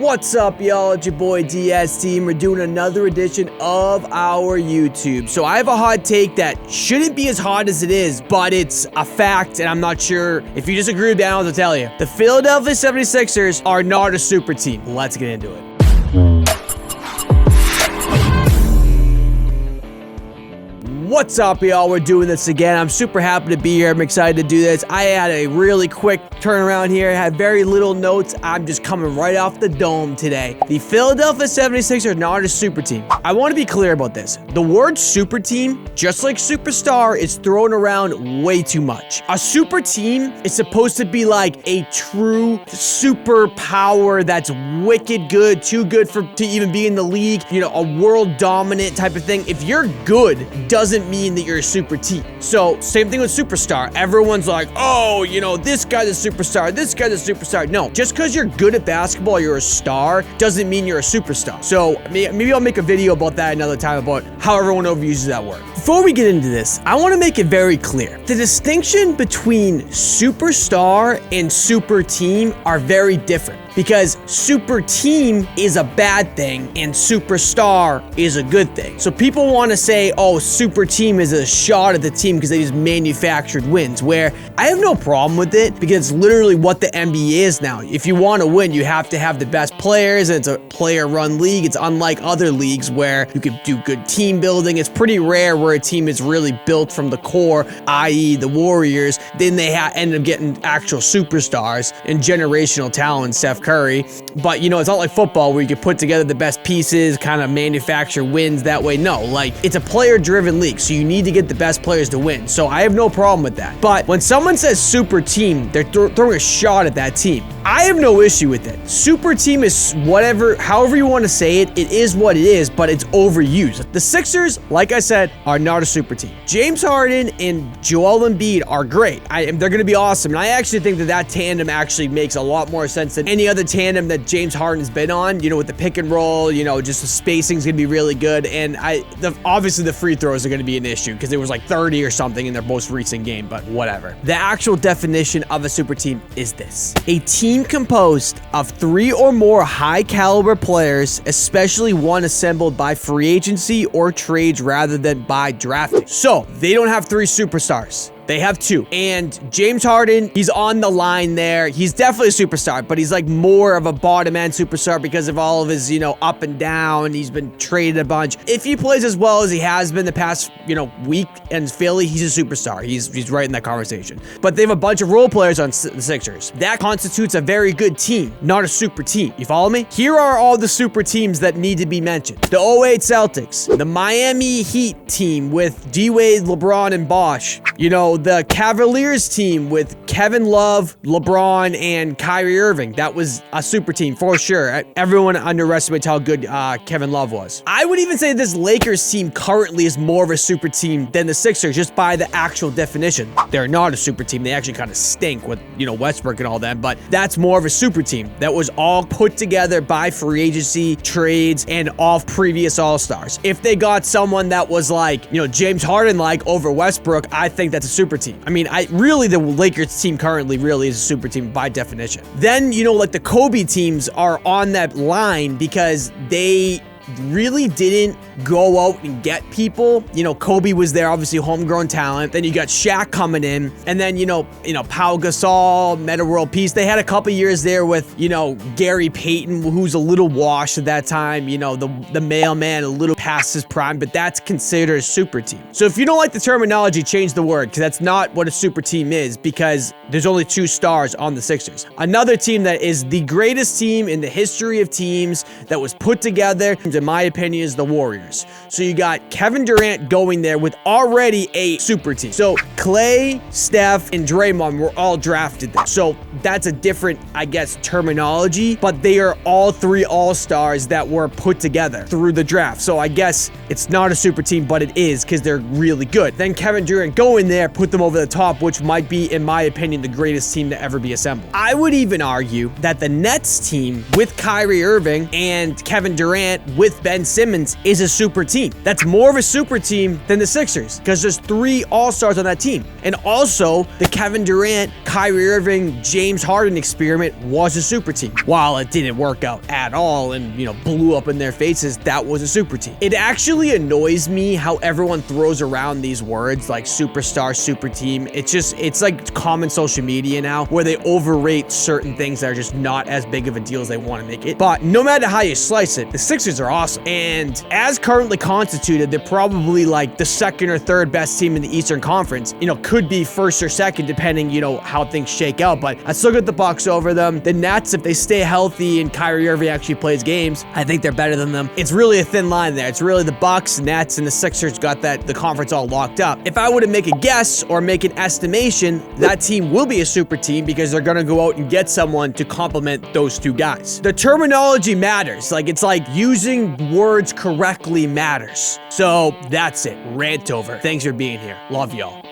What's up, y'all? It's your boy DS Team. We're doing another edition of our YouTube. So I have a hot take that shouldn't be as hot as it is, but it's a fact, and I'm not sure if you disagree with me. I'll tell you. The Philadelphia 76ers are not a super team. Let's get into it. What's up, y'all? We're doing this again. I'm super happy to be here. I'm excited to do this. I had a really quick turnaround here. I had very little notes. I'm just coming right off the dome today. The Philadelphia 76ers are not a super team. I want to be clear about this. The word super team, just like superstar, is thrown around way too much. A super team is supposed to be like a true superpower that's wicked good, too good to even be in the league, you know, a world dominant type of thing. If you're good, doesn't mean that you're a super team. So same thing with superstar. Everyone's like, oh, you know, this guy's a superstar, this guy's a superstar. No, just because you're good at basketball, you're a star, doesn't mean you're a superstar. So maybe I'll make a video about that another time about how everyone overuses that word. Before we get into this, I want to make it very clear. The distinction between superstar and super team are very different, because super team is a bad thing and superstar is a good thing. So people want to say, oh, super team is a shot at the team because they just manufactured wins, where I have no problem with it because it's literally what the NBA is now. If you want to win, you have to have the best players, and it's a player-run league. It's unlike other leagues where you can do good team building. It's pretty rare where a team is really built from the core, i.e. the Warriors. Then they end up getting actual superstars and generational talent, Steph Curry. But, you know, it's not like football where you can put together the best pieces, kind of manufacture wins that way. No, like, it's a player-driven league, so you need to get the best players to win. So I have no problem with that. But when someone says super team, they're throwing a shot at that team. I have no issue with it. Super team is whatever, however you want to say it. It is what it is, but it's overused. The Sixers, like I said, are not a super team. James Harden and Joel Embiid are great. They're going to be awesome. And I actually think that tandem actually makes a lot more sense than any other tandem that James Harden's been on. You know, with the pick and roll, you know, just the spacing's going to be really good. And obviously the free throws are going to be an issue because it was like 30 or something in their most recent game, but whatever. The actual definition of a super team is this: a team composed of 3 or more high caliber players, especially one assembled by free agency or trades rather than by drafting. So they don't have 3 superstars. They have 2. And James Harden, he's on the line there. He's definitely a superstar, but he's like more of a bottom end superstar because of all of his, you know, up and down. He's been traded a bunch. If he plays as well as he has been the past, you know, week in Philly, he's a superstar. He's right in that conversation. But they have a bunch of role players on the Sixers. That constitutes a very good team, not a super team. You follow me? Here are all the super teams that need to be mentioned. The 08 Celtics, the Miami Heat team with D-Wade, LeBron, and Bosh. You know, the Cavaliers team with Kevin Love, LeBron, and Kyrie Irving. That was a super team for sure. Everyone underestimates how good Kevin Love was. I would even say this Lakers team currently is more of a super team than the Sixers, just by the actual definition. They're not a super team. They actually kind of stink with, you know, Westbrook and all that, but that's more of a super team that was all put together by free agency, trades, and off previous All-Stars. If they got someone that was like, you know, James Harden like over Westbrook, I think that's a super team. I mean, really the Lakers team currently really is a super team by definition. Then, you know, like the Kobe teams are on that line because they really didn't go out and get people. You know, Kobe was there, obviously homegrown talent. Then you got Shaq coming in, and then you know, Pau Gasol, Metta World Peace. They had a couple years there with, you know, Gary Payton, who's a little washed at that time. You know, the mailman, a little past his prime, but that's considered a super team. So if you don't like the terminology, change the word, because that's not what a super team is, because there's only 2 stars on the Sixers. Another team that is the greatest team in the history of teams that was put together, in my opinion, is the Warriors. So you got Kevin Durant going there with already a super team. So Clay, Steph, and Draymond were all drafted there. So that's a different, I guess, terminology, but they are all 3 all-stars that were put together through the draft. So I guess it's not a super team, but it is because they're really good. Then Kevin Durant go in there, put them over the top, which might be, in my opinion, me, the greatest team to ever be assembled. I would even argue that the Nets team with Kyrie Irving and Kevin Durant with Ben Simmons is a super team. That's more of a super team than the Sixers because there's 3 all-stars on that team. And also, the Kevin Durant, Kyrie Irving, James Harden experiment was a super team. While it didn't work out at all and, blew up in their faces, that was a super team. It actually annoys me how everyone throws around these words like superstar, super team. It's like common social media now where they overrate certain things that are just not as big of a deal as they want to make it. But no matter how you slice it, the Sixers are awesome. And as currently constituted, they're probably like the second or third best team in the Eastern Conference. Could be first or second depending, how things shake out. But I still got the Bucks over them. The Nets, if they stay healthy and Kyrie Irving actually plays games, I think they're better than them. It's really a thin line there. It's really the Bucks, Nets, and the Sixers got the conference all locked up. If I were to make a guess or make an estimation, that team will be a super team because they're going to go out and get someone to complement those 2 guys. The terminology matters. It's like using words correctly matters. So that's it. Rant over. Thanks for being here. Love y'all.